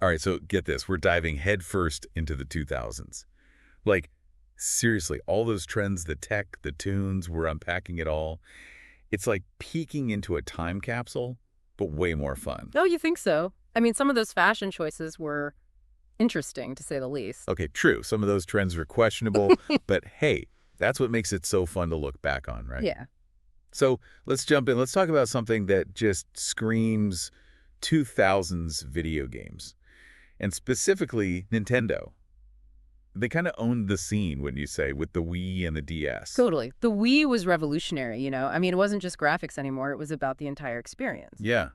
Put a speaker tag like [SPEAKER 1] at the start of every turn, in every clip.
[SPEAKER 1] All right, so get this. We're diving headfirst into the 2000s. Like, seriously, all those trends, the tech, the tunes, we're unpacking it all. It's like peeking into a time capsule, but way more fun.
[SPEAKER 2] Oh, you think so? I mean, some of those fashion choices were interesting, to say the least.
[SPEAKER 1] Okay, true. Some of those trends were questionable, but hey, that's what makes it so fun to look back on, right?
[SPEAKER 2] Yeah.
[SPEAKER 1] So let's jump in. Let's talk about something that just screams 2000s video games, and specifically Nintendo. They kind of owned the scene, wouldn't you say, with the Wii and the DS?
[SPEAKER 2] Totally. The Wii was revolutionary, you know? I mean, it wasn't just graphics anymore. It was about the entire experience.
[SPEAKER 1] Yeah.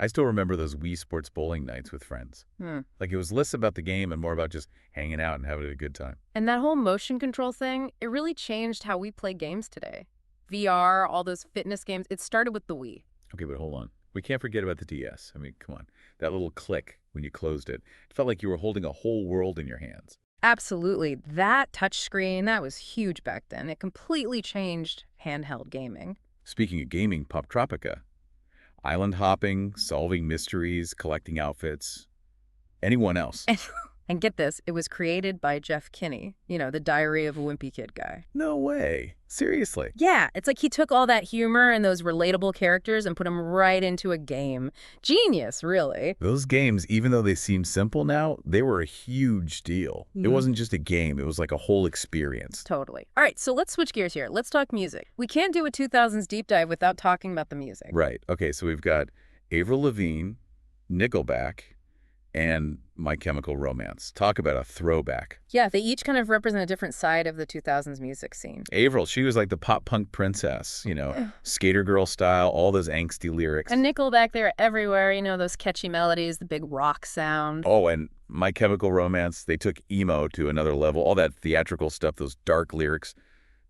[SPEAKER 1] I still remember those Wii Sports bowling nights with friends.
[SPEAKER 2] Hmm.
[SPEAKER 1] Like, it was less about the game and more about just hanging out and having a good time.
[SPEAKER 2] And that whole motion control thing, it really changed how we play games today. VR, all those fitness games, it started with the Wii.
[SPEAKER 1] Okay, but hold on. We can't forget about the DS. I mean, come on. That little click when you closed it. It felt like you were holding a whole world in your hands.
[SPEAKER 2] Absolutely. That touchscreen, that was huge back then. It completely changed handheld gaming.
[SPEAKER 1] Speaking of gaming, Pop Tropica. Island hopping, solving mysteries, collecting outfits. Anyone else?
[SPEAKER 2] And get this, it was created by Jeff Kinney, you know, the Diary of a Wimpy Kid guy.
[SPEAKER 1] No way. Seriously.
[SPEAKER 2] Yeah, it's like he took all that humor and those relatable characters and put them right into a game. Genius, really.
[SPEAKER 1] Those games, even though they seem simple now, they were a huge deal. It wasn't just a game. It was like a whole experience.
[SPEAKER 2] Totally. All right, so let's switch gears here. Let's talk music. We can't do a 2000s deep dive without talking about the music.
[SPEAKER 1] Right. Okay, so we've got Avril Lavigne, Nickelback, and My Chemical Romance. Talk about a throwback.
[SPEAKER 2] Yeah, they each kind of represent a different side of the 2000s music scene.
[SPEAKER 1] Avril, she was like the pop-punk princess, you know, skater girl style, all those angsty lyrics.
[SPEAKER 2] And Nickelback, they were everywhere, you know, those catchy melodies, the big rock sound.
[SPEAKER 1] Oh, and My Chemical Romance, they took emo to another level. All that theatrical stuff, those dark lyrics.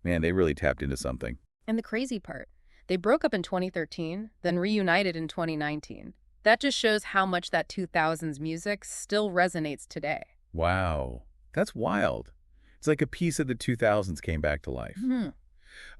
[SPEAKER 1] Man, they really tapped into something.
[SPEAKER 2] And the crazy part, they broke up in 2013, then reunited in 2019. That just shows how much that 2000s music still resonates today.
[SPEAKER 1] Wow. That's wild. It's like a piece of the 2000s came back to life.
[SPEAKER 2] Hmm.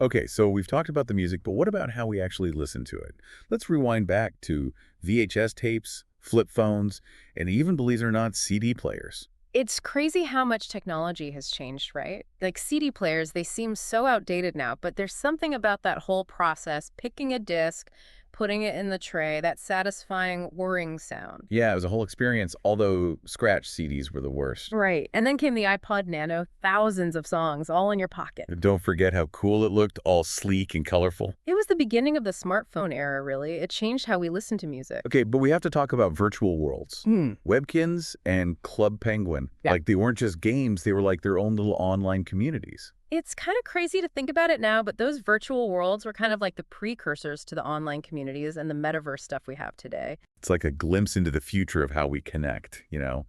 [SPEAKER 1] Okay, so we've talked about the music, but what about how we actually listen to it? Let's rewind back to VHS tapes, flip phones, and even, believe it or not, CD players.
[SPEAKER 2] It's crazy how much technology has changed, right? Like CD players, they seem so outdated now, but there's something about that whole process, picking a disc, putting it in the tray, that satisfying whirring sound.
[SPEAKER 1] Yeah, it was a whole experience, although scratch CDs were the worst.
[SPEAKER 2] Right. And then came the iPod Nano, thousands of songs all in your pocket.
[SPEAKER 1] And don't forget how cool it looked, all sleek and colorful.
[SPEAKER 2] It was the beginning of the smartphone era, really. It changed how we listen to music.
[SPEAKER 1] Okay, but we have to talk about virtual worlds. Webkins and Club Penguin.
[SPEAKER 2] Yeah.
[SPEAKER 1] Like, they weren't just games, they were like their own little online communities.
[SPEAKER 2] It's kind of crazy to think about it now, but those virtual worlds were kind of like the precursors to the online communities and the metaverse stuff we have today.
[SPEAKER 1] It's like a glimpse into the future of how we connect, you know?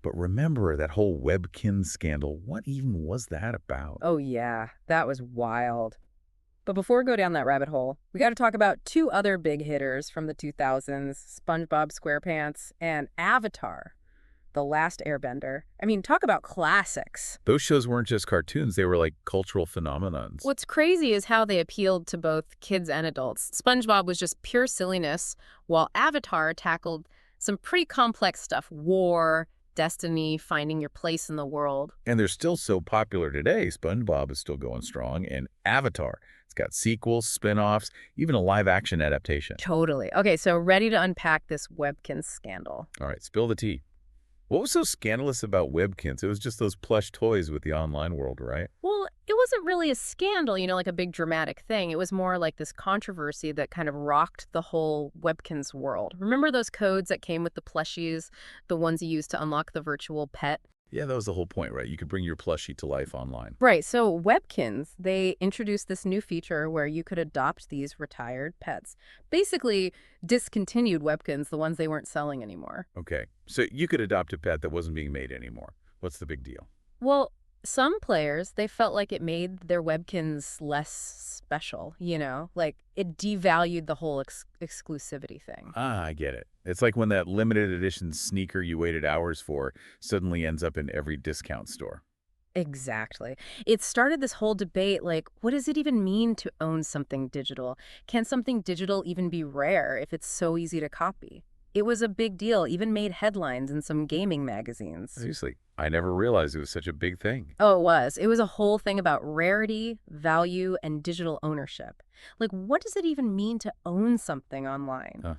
[SPEAKER 1] But remember that whole Webkins scandal. What even was that about?
[SPEAKER 2] Oh, yeah, that was wild. But before we go down that rabbit hole, we got to talk about two other big hitters from the 2000s, SpongeBob SquarePants and Avatar, The Last Airbender. I mean, talk about classics.
[SPEAKER 1] Those shows weren't just cartoons, they were like cultural phenomenons.
[SPEAKER 2] What's crazy is how they appealed to both kids and adults. SpongeBob was just pure silliness, while Avatar tackled some pretty complex stuff: war, destiny, finding your place in the world.
[SPEAKER 1] And they're still so popular today. SpongeBob is still going strong, and Avatar, it's got sequels, spin-offs, even a live-action adaptation.
[SPEAKER 2] Totally. Okay, so ready to unpack this Webkins scandal.
[SPEAKER 1] All right, spill the tea. What was so scandalous about Webkins? It was just those plush toys with the online world, right?
[SPEAKER 2] Well, it wasn't really a scandal, you know, like a big dramatic thing. It was more like this controversy that kind of rocked the whole Webkins world. Remember those codes that came with the plushies, the ones you used to unlock the virtual pet?
[SPEAKER 1] Yeah, that was the whole point, right? You could bring your plushie to life online.
[SPEAKER 2] Right. So Webkins, they introduced this new feature where you could adopt these retired pets. Basically discontinued Webkins, the ones they weren't selling anymore.
[SPEAKER 1] Okay, so you could adopt a pet that wasn't being made anymore. What's the big deal?
[SPEAKER 2] Well, some players, they felt like it made their Webkins less special, you know? Like, it devalued the whole exclusivity thing.
[SPEAKER 1] Ah, I get it. It's like when that limited edition sneaker you waited hours for suddenly ends up in every discount store.
[SPEAKER 2] Exactly. It started this whole debate, like, what does it even mean to own something digital? Can something digital even be rare if it's so easy to copy? It was a big deal, even made headlines in some gaming magazines.
[SPEAKER 1] Seriously, I never realized it was such a big thing.
[SPEAKER 2] Oh, it was. It was a whole thing about rarity, value, and digital ownership. Like, what does it even mean to own something online?
[SPEAKER 1] Huh.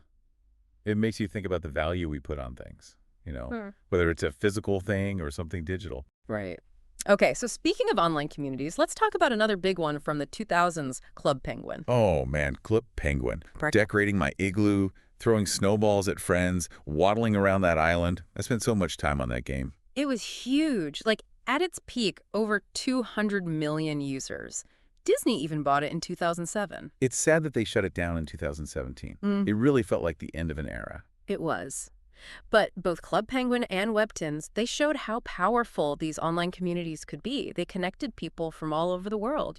[SPEAKER 1] It makes you think about the value we put on things,
[SPEAKER 2] Hmm.
[SPEAKER 1] whether it's a physical thing or something digital.
[SPEAKER 2] Right. Okay, so speaking of online communities, let's talk about another big one from the 2000s, Club Penguin.
[SPEAKER 1] Oh, man, Clip Penguin.
[SPEAKER 2] Correct.
[SPEAKER 1] Decorating my igloo, throwing snowballs at friends, waddling around that island. I spent so much time on that game.
[SPEAKER 2] It was huge. Like, at its peak, over 200 million users. Disney even bought it in 2007.
[SPEAKER 1] It's sad that they shut it down in 2017.
[SPEAKER 2] Mm,
[SPEAKER 1] It really felt like the end of an era.
[SPEAKER 2] it was. But both Club Penguin and Webtoons, they showed how powerful these online communities could be. They connected people from all over the world.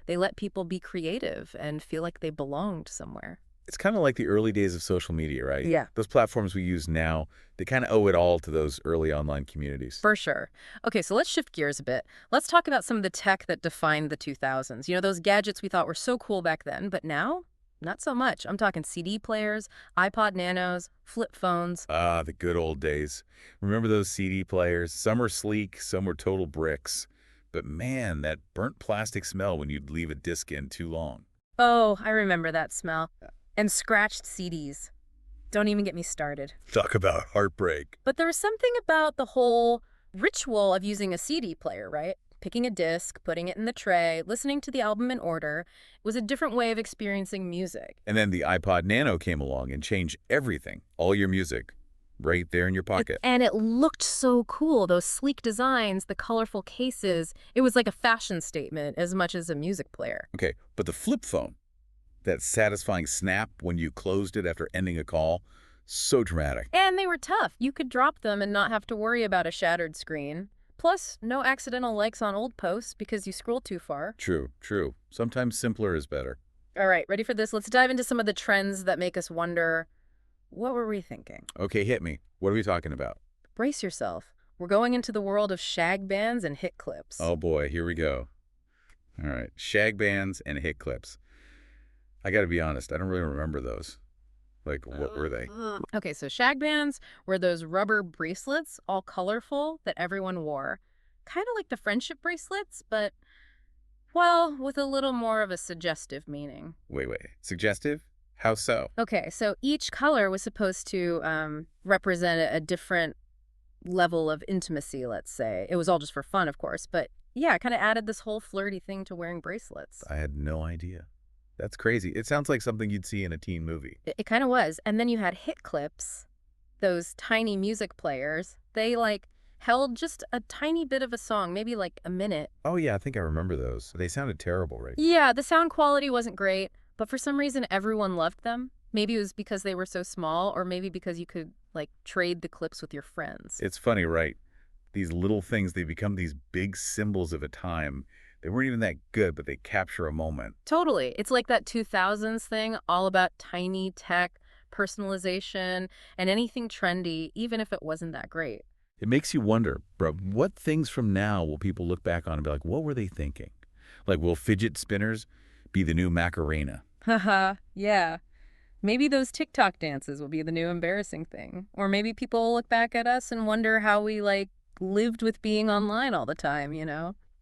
[SPEAKER 2] They let people be creative and feel like they belonged somewhere.
[SPEAKER 1] It's kind of like the early days of social media, right?
[SPEAKER 2] Yeah.
[SPEAKER 1] Those platforms we use now, they kind of owe it all to those early online communities.
[SPEAKER 2] For sure. Okay, so let's shift gears a bit. Let's talk about some of the tech that defined the 2000s. Those gadgets we thought were so cool back then, but now, not so much. I'm talking CD players, iPod Nanos, flip phones.
[SPEAKER 1] Ah, the good old days. Remember those CD players? Some were sleek, some were total bricks. But man, that burnt plastic smell when you'd leave a disc in too long.
[SPEAKER 2] Oh, I remember that smell. And scratched CDs. Don't even get me started.
[SPEAKER 1] Talk about heartbreak.
[SPEAKER 2] But there was something about the whole ritual of using a CD player, right? Picking a disc, putting it in the tray, listening to the album in order. It was a different way of experiencing music.
[SPEAKER 1] And then the iPod Nano came along and changed everything. All your music, right there in your pocket.
[SPEAKER 2] And it looked so cool. Those sleek designs, the colorful cases. It was like a fashion statement as much as a music player.
[SPEAKER 1] Okay, but the flip phone, that satisfying snap when you closed it after ending a call, so dramatic.
[SPEAKER 2] And they were tough. You could drop them and not have to worry about a shattered screen. Plus, no accidental likes on old posts because you scrolled too far.
[SPEAKER 1] True, true. Sometimes simpler is better.
[SPEAKER 2] All right, ready for this? Let's dive into some of the trends that make us wonder, what were we thinking?
[SPEAKER 1] Okay, hit me. What are we talking about?
[SPEAKER 2] Brace yourself. We're going into the world of shag bands and hit clips.
[SPEAKER 1] Oh boy, here we go. All right, shag bands and hit clips. I gotta be honest, I don't really remember those. Like, what were they?
[SPEAKER 2] Okay, so shag bands were those rubber bracelets, all colorful, that everyone wore. Kind of like the friendship bracelets, but, well, with a little more of a suggestive meaning.
[SPEAKER 1] Wait. Suggestive? How so?
[SPEAKER 2] Okay, so each color was supposed to represent a different level of intimacy, let's say. It was all just for fun, of course, but yeah, it kind of added this whole flirty thing to wearing bracelets.
[SPEAKER 1] I had no idea. That's crazy. It sounds like something you'd see in a teen movie.
[SPEAKER 2] It kind of was. And then you had hit clips, those tiny music players. They held just a tiny bit of a song, maybe like a minute.
[SPEAKER 1] Oh yeah, I think I remember those. They sounded terrible, right?
[SPEAKER 2] Yeah, the sound quality wasn't great, but for some reason everyone loved them. Maybe it was because they were so small, or maybe because you could trade the clips with your friends.
[SPEAKER 1] It's funny, right? These little things, they become these big symbols of a time. They weren't even that good, but they capture a moment.
[SPEAKER 2] Totally. It's like that 2000s thing, all about tiny tech, personalization, and anything trendy, even if it wasn't that great.
[SPEAKER 1] It makes you wonder, bro, what things from now will people look back on and be like, what were they thinking? Like, will fidget spinners be the new Macarena?
[SPEAKER 2] Haha, yeah. Maybe those TikTok dances will be the new embarrassing thing. Or maybe people will look back at us and wonder how we, lived with being online all the time.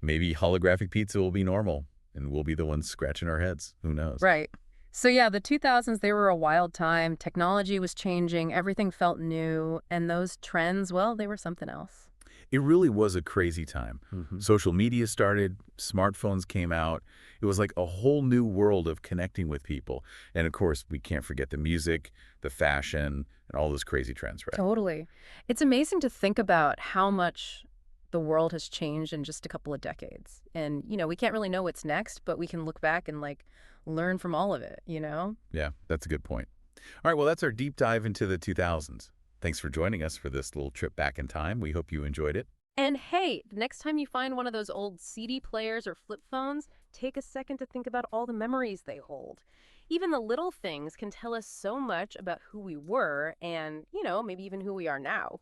[SPEAKER 1] Maybe holographic pizza will be normal, and we'll be the ones scratching our heads. Who knows?
[SPEAKER 2] Right. So yeah, the 2000s, they were a wild time. Technology was changing. Everything felt new. And those trends, well, they were something else.
[SPEAKER 1] It really was a crazy time. Social media started, smartphones came out. It was like a whole new world of connecting with people. And of course, we can't forget the music, the fashion, and all those crazy trends, right?
[SPEAKER 2] Totally. It's amazing to think about how much the world has changed in just a couple of decades. And, we can't really know what's next, but we can look back and learn from all of it.
[SPEAKER 1] Yeah, that's a good point. All right, well, that's our deep dive into the 2000s. Thanks for joining us for this little trip back in time. We hope you enjoyed it.
[SPEAKER 2] And hey, the next time you find one of those old CD players or flip phones, take a second to think about all the memories they hold. Even the little things can tell us so much about who we were and, maybe even who we are now.